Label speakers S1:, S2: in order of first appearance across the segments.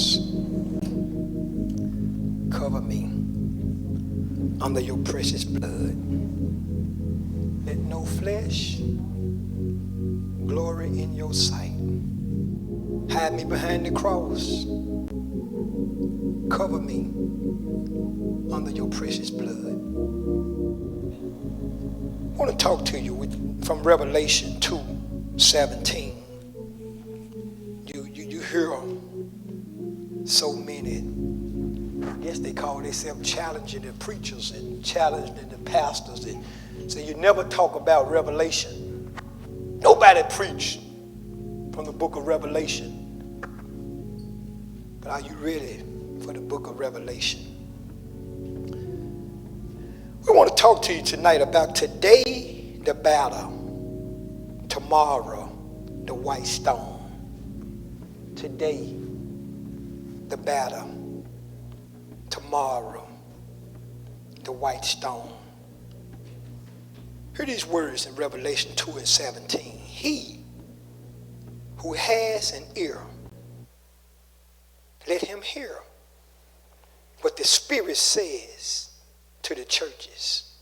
S1: cross. Cover me under your precious blood. Let no flesh glory in your sight. Hide me behind the cross. Cover me under your precious blood. I want to talk to you from Revelation 2:17. You hear so many, I guess they call themselves challenging the preachers and challenging the pastors and say you never talk about Revelation. Nobody preached from the book of Revelation. But are you ready for the book of Revelation? We want to talk to you tonight about today, the battle. Tomorrow, the white stone. Today, the battle. Tomorrow, the white stone. Hear these words in Revelation 2:17. He who has an ear, let him hear what the Spirit says to the churches.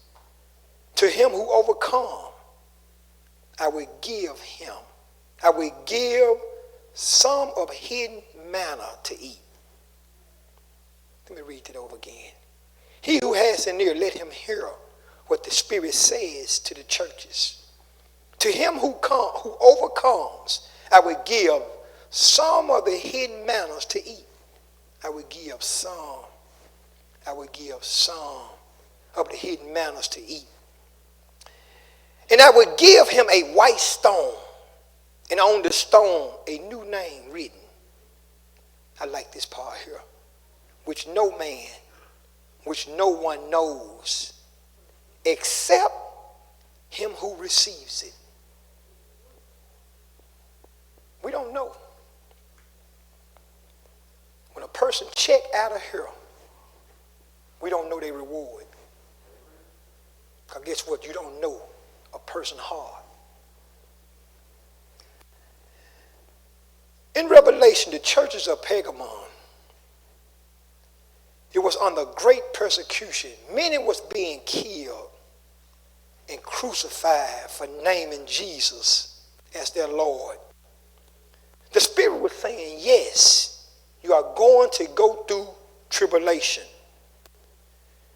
S1: To him who overcome, I will give some of hidden manna to eat. Let me read it over again. He who has an ear, let him hear what the Spirit says to the churches. To him who overcomes, I will give some of the hidden manna to eat. I will give some of the hidden manna to eat. And I will give him a white stone, and on the stone a new name written. I like this part here. Which no one knows except him who receives it. We don't know. When a person check out of here, we don't know their reward. Because guess what? You don't know a person's heart. In Revelation, the churches of Pergamon, it was under great persecution. Many was being killed and crucified for naming Jesus as their Lord. The Spirit was saying, yes, you are going to go through tribulation.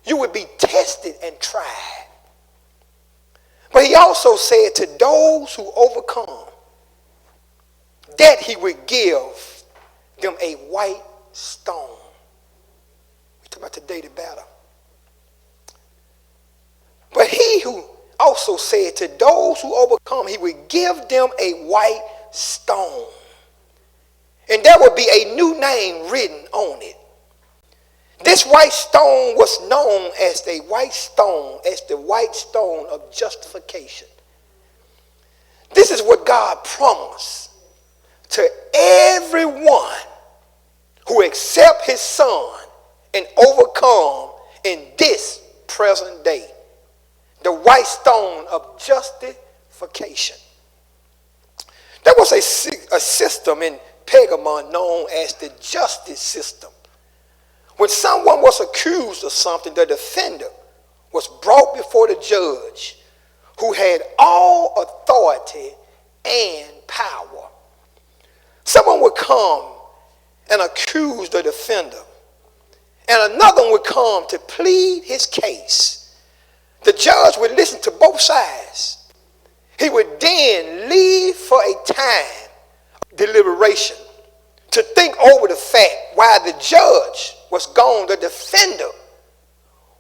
S1: You will be tested and tried. But he also said to those who overcome, that he would give them a white stone. We're talking about today, the battle. But he who also said to those who overcome, he would give them a white stone. And there would be a new name written on it. This white stone was known as the white stone of justification. This is what God promised to everyone who accept his son and overcome in this present day. The white stone of justification. There was a system in Pergamon known as the justice system. When someone was accused of something, the defendant was brought before the judge who had all authority and power. Someone would come and accuse the defender, and another one would come to plead his case. The judge would listen to both sides. He would then leave for a time of deliberation to think over the fact while the judge was gone. The defender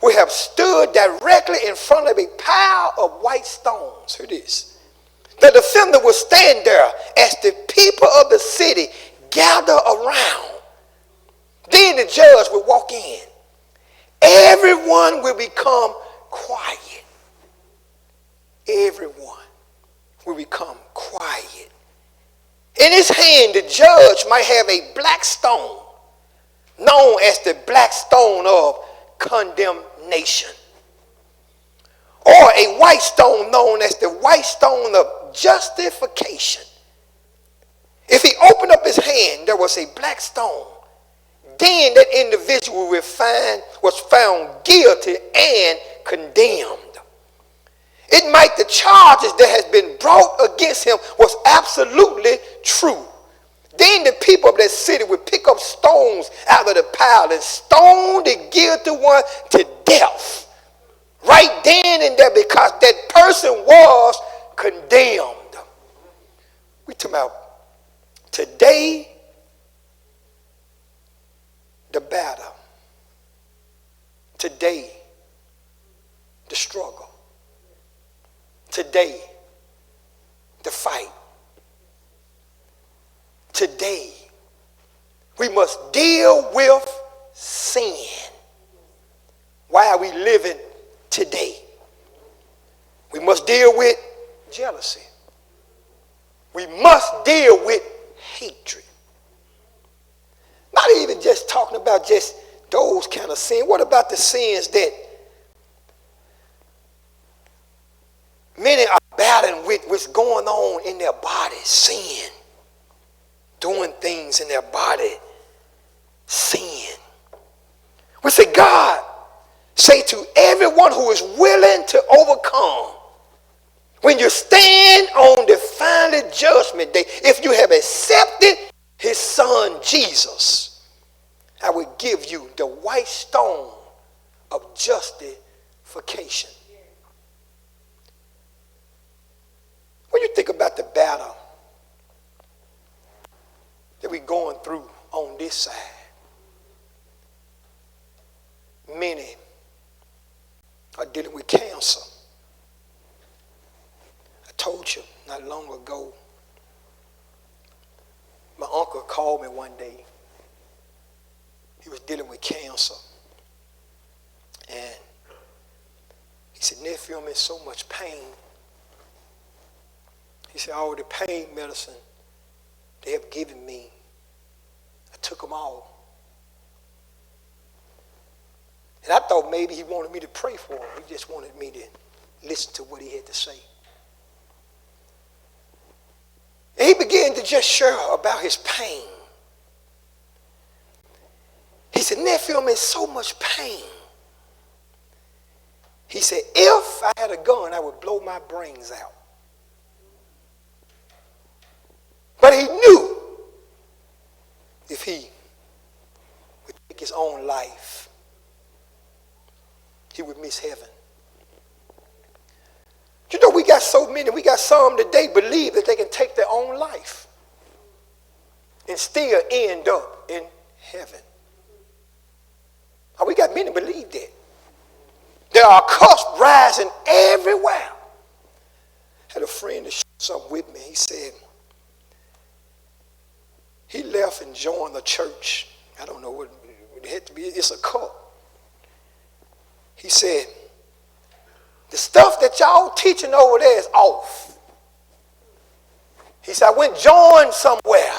S1: would have stood directly in front of a pile of white stones. Hear this. The defender would stand there as the people of the city gather around. Then the judge would walk in. Everyone will become quiet. Everyone will become quiet. In his hand, the judge might have a black stone, known as the black stone of condemnation, or a white stone known as the white stone of justification. If he opened up his hand, there was a black stone, then that individual was found guilty and condemned. It might the charges that has been brought against him was absolutely true. Then the people of that city would pick up stones out of the pile and stone the guilty one to death. Right then and there, because that person was condemned. We talking about today, the battle. Today, the struggle. Today, the fight. Today, we must deal with sin. Why are we living today? We must deal with jealousy. We must deal with hatred. Not even just talking about just those kind of sins. What about the sins that many are battling with, what's going on in their body? Sin. Doing things in their body. Sin. We say, God, say to everyone who is willing to overcome, when you stand on the final judgment day, if you have accepted his son Jesus, I will give you the white stone of justification. When you think about the battle that we're going through on this side, many are dealing with cancer. I told you not long ago, my uncle called me one day. He was dealing with cancer. And he said, nephew, I'm in so much pain. He said, all the pain medicine they have given me, I took them all. And I thought maybe he wanted me to pray for him. He just wanted me to listen to what he had to say. And he began to just share about his pain. He said, nephew, I'm in so much pain. He said, if I had a gun, I would blow my brains out. But he knew if he would take his own life, he would miss heaven. You know, we got some today believe that they can take their own life and still end up in heaven. We got many believe that. There are cults rising everywhere. I had a friend that shared something with me. He said he left and joined the church. I don't know what it had to be. It's a cult. He said, the stuff that y'all teaching over there is off. He said, I went and joined somewhere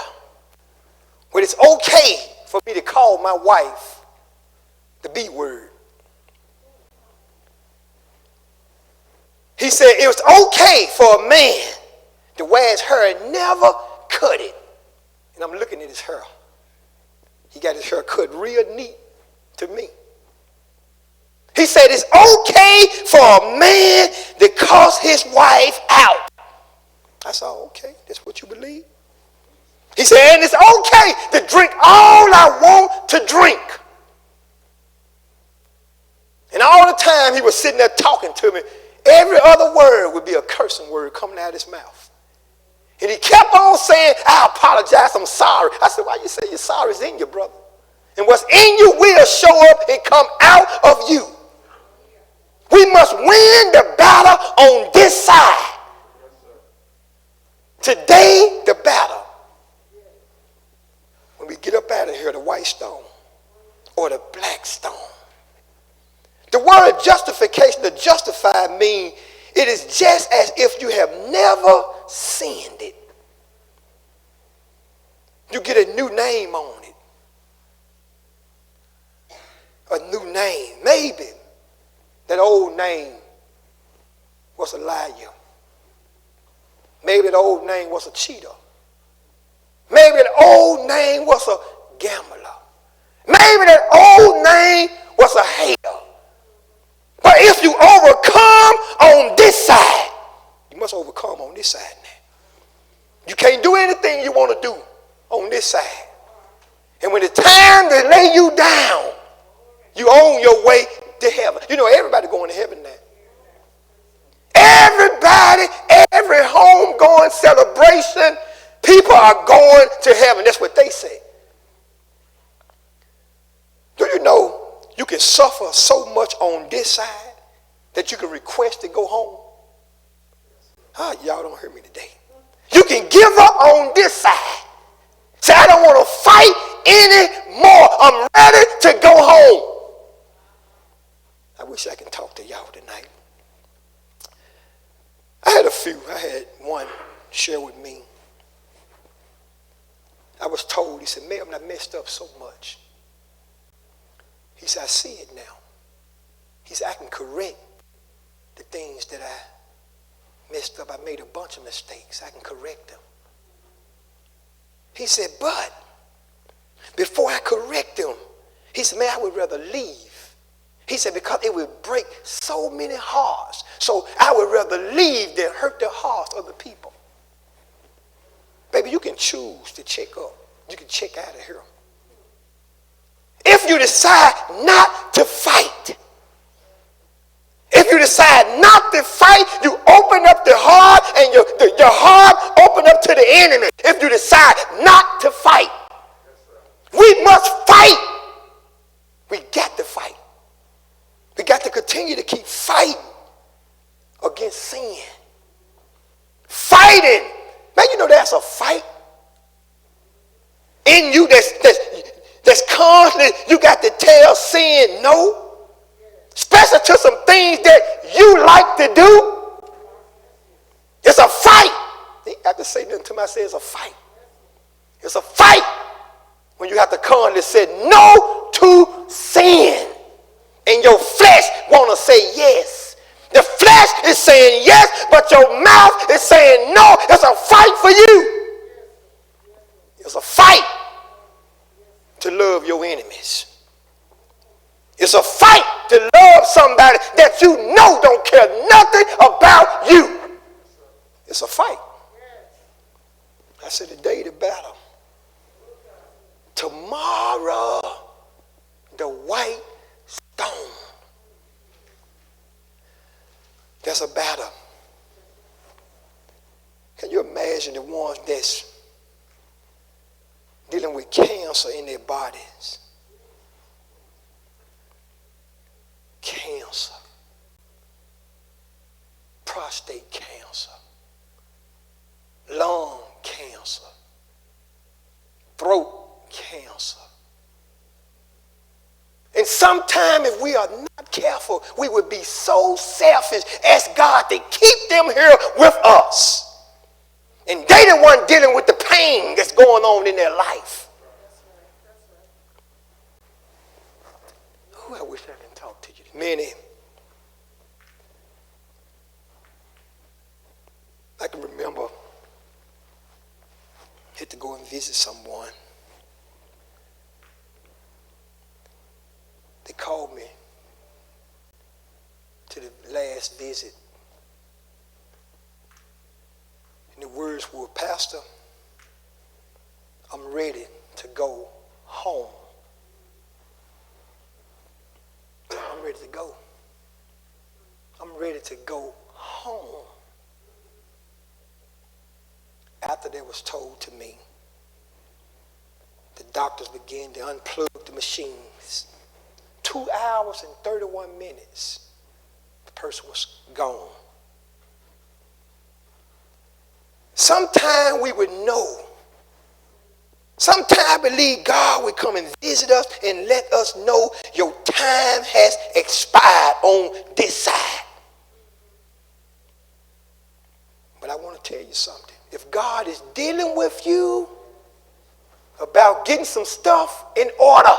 S1: where it's okay for me to call my wife the B word. He said it was okay for a man to wear his hair and never cut it. And I'm looking at his hair. He got his hair cut real neat to me. He said it's okay for a man to cuss his wife out. I said, okay, that's what you believe? He said, and it's okay to drink all I want to drink. And all the time he was sitting there talking to me, every other word would be a cursing word coming out of his mouth. And he kept on saying, I apologize, I'm sorry. I said, why you say you're sorry? It's in you, brother. And what's in you will show up and come out of you. We must win the battle on this side. Today, the battle. When we get up out of here, the white stone or the black stone. The word justification, to justify, means it is just as if you have never sinned it. You get a new name on it. A new name. Maybe that old name was a liar. Maybe that old name was a cheater. Maybe that old name was a gambler. this side now. You can't do anything you want to do on this side. And when it's time to lay you down, you on your way to heaven. You know, everybody going to heaven now. Everybody, every homegoing celebration, people are going to heaven. That's what they say. Do you know you can suffer so much on this side that you can request to go home? Y'all don't hear me today. You can give up on this side. Say, I don't want to fight anymore. I'm ready to go home. I wish I could talk to y'all tonight. I had a few. I had one share with me. I was told, he said, Melvin, I messed up so much. He said, I see it now. He said, I can correct the things that I messed up. I made a bunch of mistakes. I can correct them. He said, but before I correct them, he said, man, I would rather leave. He said, because it would break so many hearts. So I would rather leave than hurt the hearts of the people. Baby, you can choose to check up. You can check out of here. If you decide not to fight, if you decide not to fight, you open up the heart and your heart open up to the enemy. If you decide not to fight, we must fight. We got to fight. We got to continue to keep fighting against sin. Fighting. Man, you know that's a fight in you that's constantly, you got to tell sin no. Especially to some things that you like to do. It's a fight. I have to say nothing to myself. It's a fight. It's a fight when you have to constantly say no to sin. And your flesh want to say yes. The flesh is saying yes, but your mouth is saying no. It's a fight for you. It's a fight to love your enemies. It's a fight to love somebody that you know don't care nothing about you. It's a fight. I said, the day the battle. Tomorrow, the white stone. That's a battle. Can you imagine the ones that's dealing with cancer in their bodies? Cancer, prostate cancer, lung cancer, throat cancer. And sometimes if we are not careful, we would be so selfish, ask God to keep them here with us. And they the one dealing with the pain that's going on in their life. I wish I could talk to you. Many. I can remember I had to go and visit someone. They called me to the last visit. And the words were, Pastor, I'm ready to go home. I'm ready to go. I'm ready to go home. After that was told to me, the doctors began to unplug the machines. 2 hours and 31 minutes, the person was gone. Sometime we would know. Sometime I believe God would come and visit us and let us know your time has expired on this side. But I want to tell you something. If God is dealing with you about getting some stuff in order,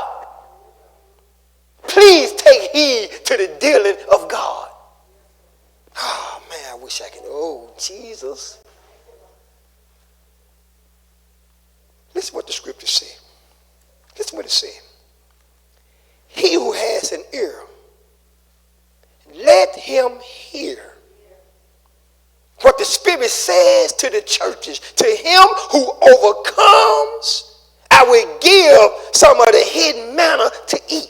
S1: please take heed to the dealing of God. Oh, man, I wish I could. Oh, Jesus. Listen what the scripture said. Listen what it said. He who has an ear, let him hear what the Spirit says to the churches. To him who overcomes, I will give some of the hidden manna to eat.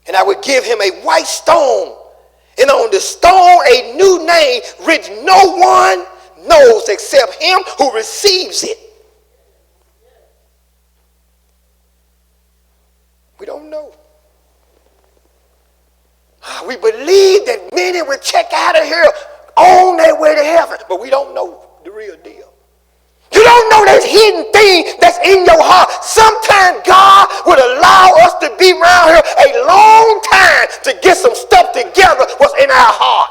S1: And I will give him a white stone, and on the stone a new name which no one knows except him who receives it. We don't know. We believe that many will check out of here on their way to heaven, but we don't know the real deal. You don't know that hidden thing that's in your heart. Sometimes God would allow us to be around here a long time to get some stuff together what's in our heart.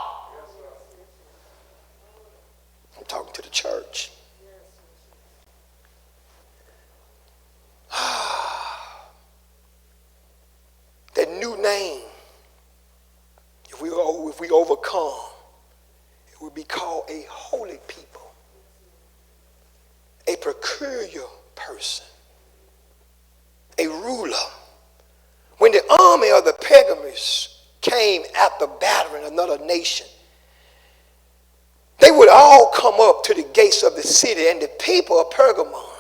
S1: I'm talking to the church. That new name, if we overcome, it will be called a holy people, a peculiar person, a ruler. When the army of the pilgrims came after battering another nation, they would all come up to the gates of the city, and the people of Pergamon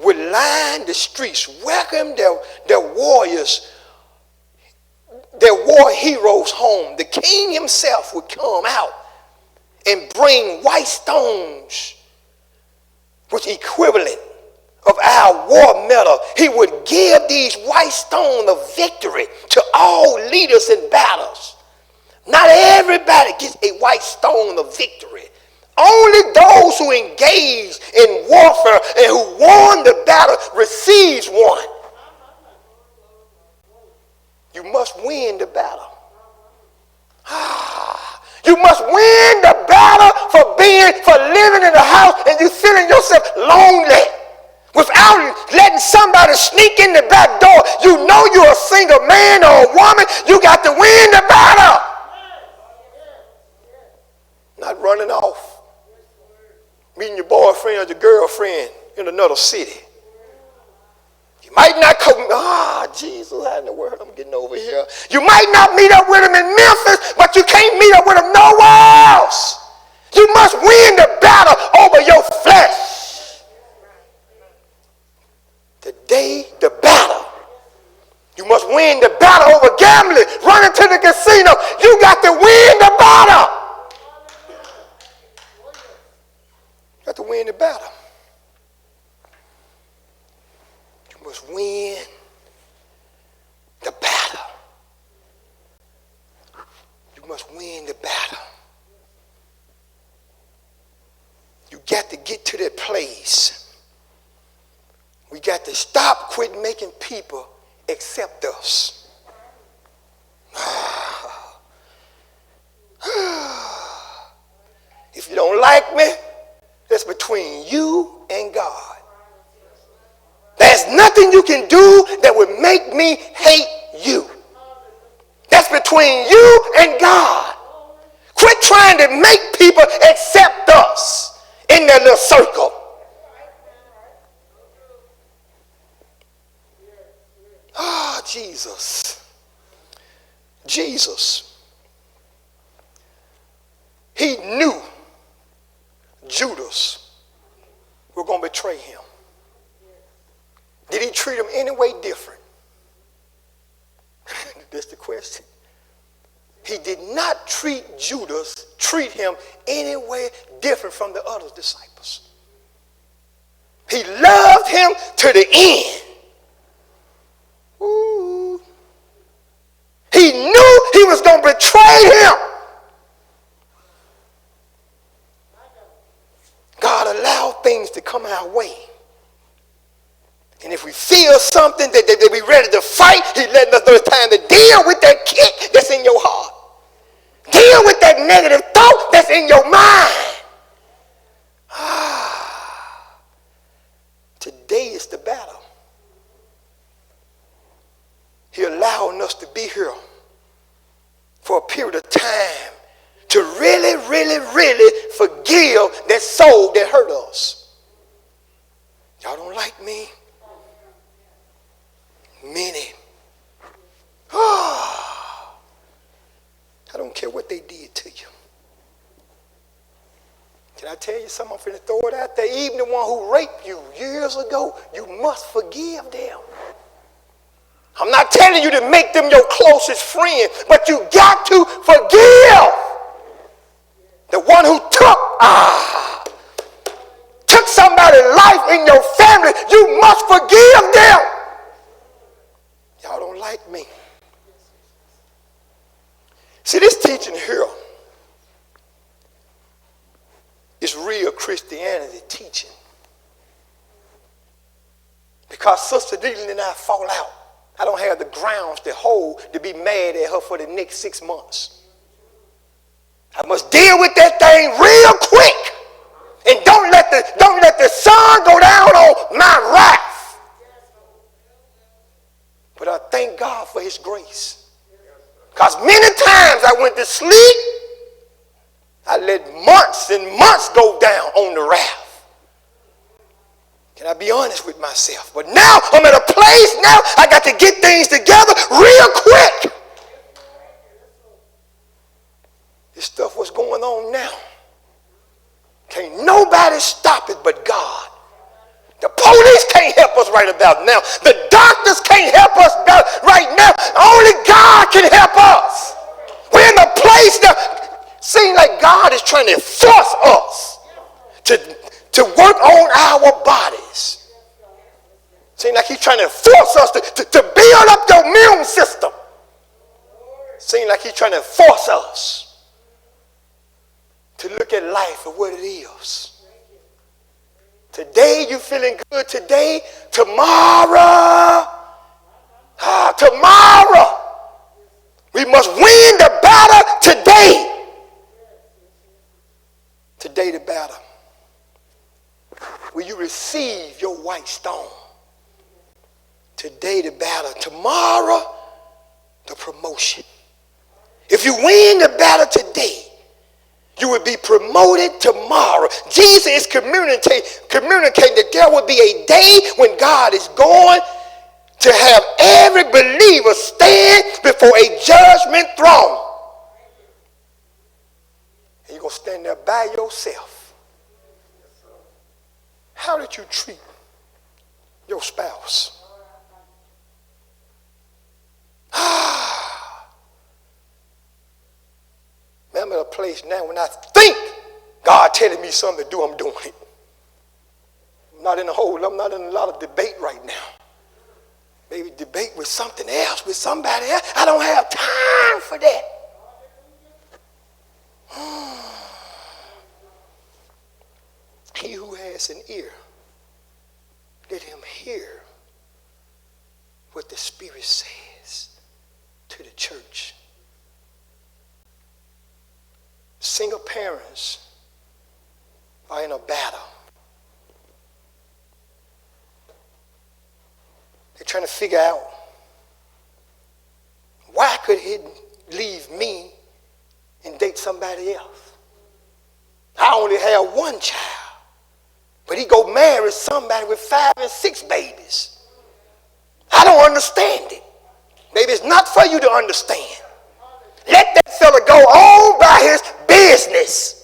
S1: would line the streets, welcome their warriors, their war heroes home. The king himself would come out and bring white stones, which equivalent of our war medal. He would give these white stones of victory to all leaders in battles. Not everybody gets a white stone of victory. Only those who engaged in warfare and who won the battle receives one. You must win the battle. You must win the battle for living in the house and you feeling yourself lonely. Without letting somebody sneak in the back door, you know you're a single man or a woman. You got to win the battle. Not running off. Meeting your boyfriend or your girlfriend in another city. You might not come, Jesus, how in the world I'm getting over here. You might not meet up with him in Memphis, but you can't meet up with him nowhere else. You must win the battle over your flesh. Today, the battle. You must win the battle over gambling, running to the casino. You got to win the battle. You got to win the battle. You must win the battle. You must win the battle. You got to get to that place. We got to stop quit making people accept us. If you don't like me, that's between you and God. There's nothing you can do that would make me hate you. That's between you and God. Quit trying to make people accept us in their little circle. Jesus. Jesus. He knew Judas were going to betray him. Did he treat him any way different? That's the question. He did not treat him any way different from the other disciples. He loved him to the end. Ooh. He knew he was going to betray him. God allowed things to come our way. And if we feel something that we're ready to fight, he's letting us know it's time to deal with that kick that's in your heart. Deal with that negative thought that's in your mind. Today is the battle. He's allowing us to be here for a period of time to really, really, really forgive that soul that hurt us. Y'all don't like me? Many. I don't care what they did to you. Can I tell you something? I'm finna throw it out there. Even the one who raped you years ago, you must forgive them. I'm not telling you to make them your closest friend, but you got to forgive. The one who took somebody's life in your family, you must forgive them. Y'all don't like me. See, this teaching here is real Christianity teaching. Because Sister Kneeland and I fall out, I don't have the grounds to be mad at her for the next 6 months. I must deal with that thing real quick. And don't let the sun go down on my wrath. But I thank God for his grace. Because many times I went to sleep, I let months and months go down on the wrath. Can I be honest with myself? But now I'm at a place now I got to get things together real quick. This stuff what's going on now. Can't nobody stop it but God. The police can't help us right about now. The doctors can't help us right now. Only God can help us. We're in a place now. Seems like God is trying to force us to work on our bodies. Seems like he's trying to force us to build up your immune system. Seems like he's trying to force us to look at life for what it is. Today you feeling good today, tomorrow, we must win the battle today. Today the battle. Will you receive your white stone? Today the battle. Tomorrow the promotion. If you win the battle today, you will be promoted tomorrow. Jesus is communicating that there will be a day when God is going to have every believer stand before a judgment throne. And you're going to stand there by yourself. How did you treat your spouse? I'm at a place now when I think God telling me something to do, I'm doing it. I'm not in a lot of debate right now. Maybe debate with something else, with somebody else. I don't have time for that. He who has an ear, let him hear what the Spirit says to the church. Single parents are in a battle. They're trying to figure out, why could he leave me and date somebody else? I only have one child, but he go marry somebody with 5 and 6 babies. I don't understand it. Maybe it's not for you to understand. Let that fella go on by his business.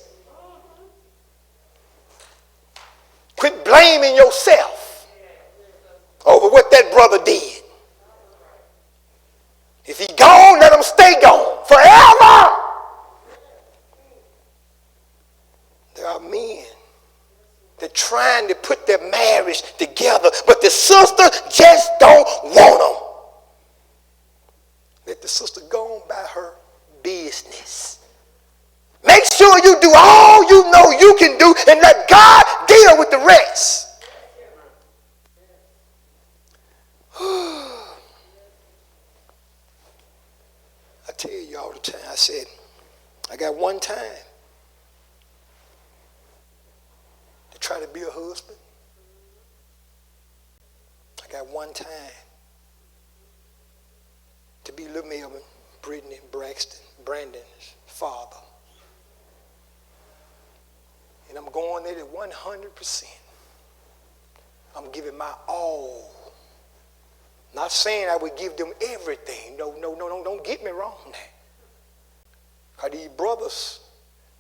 S1: Quit blaming yourself over what that brother did. If he gone, let him stay gone forever. There are men that trying to put their marriage together, but the sister just don't want them. Let the sister go on by her business. Make sure you do all you know you can do and let God deal with the rest. I tell you all the time, I said, I got one time to try to be a husband. I got one time to be little Melvin, Brittany, Brandon's father. And I'm going at it 100%. I'm giving my all. Not saying I would give them everything. No, don't get me wrong now. Because these brothers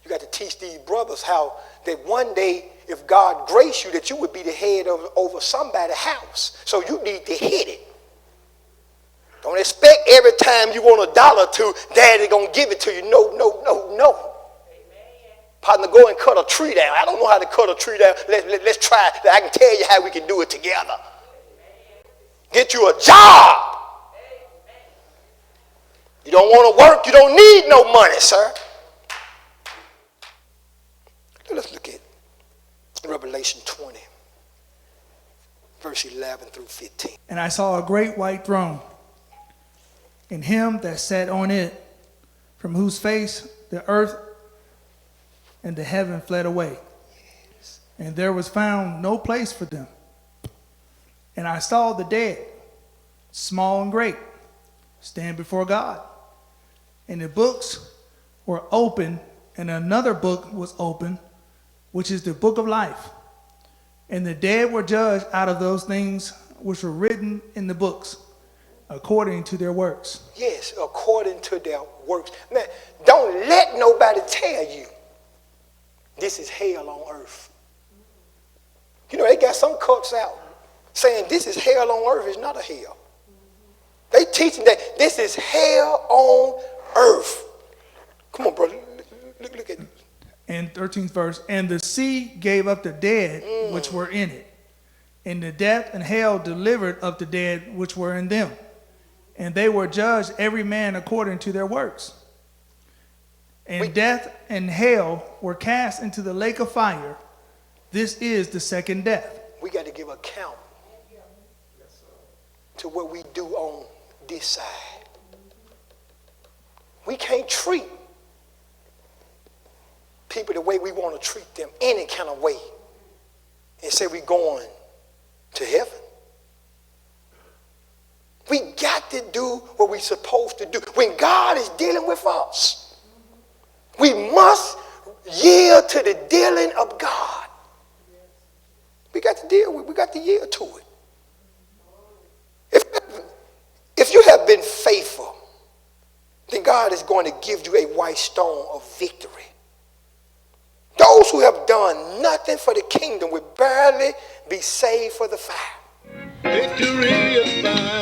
S1: You got to teach these brothers how that one day, if God graced you, that you would be the head over somebody's house. So you need to hit it. Don't expect every time you want $1 to, Daddy gonna give it to you. No, no, no, no. Amen. Partner, go and cut a tree down. I don't know how to cut a tree down. Let's try. I can tell you how we can do it together. Amen. Get you a job. Amen. You don't want to work. You don't need no money, sir. Let's look at Revelation 20, verse 11 through 15.
S2: And I saw a great white throne, and him that sat on it, from whose face the earth and the heaven fled away. Yes. And there was found no place for them. And I saw the dead, small and great, stand before God. And the books were open, and another book was open, which is the book of life. And the dead were judged out of those things which were written in the books, according to their works.
S1: Yes, according to their works. Man, don't let nobody tell you this is hell on earth. You know, they got some cuts out saying this is hell on earth. It's not a hell. They teaching that this is hell on earth. Come on, brother. Look at it.
S2: And 13th verse, and the sea gave up the dead which were in it, and the death and hell delivered up the dead which were in them. And they were judged every man according to their works. And death and hell were cast into the lake of fire. This is the second death.
S1: We got to give account to what we do on this side. We can't treat people the way we want to treat them, any kind of way, and say we're going to heaven. We got to do what we're supposed to do. When God is dealing with us, we must yield to the dealing of God. We got to deal with, we got to yield to it. If you have been faithful, then God is going to give you a white stone of victory. Those who have done nothing for the kingdom will barely be saved for the fire.
S3: Victory is mine.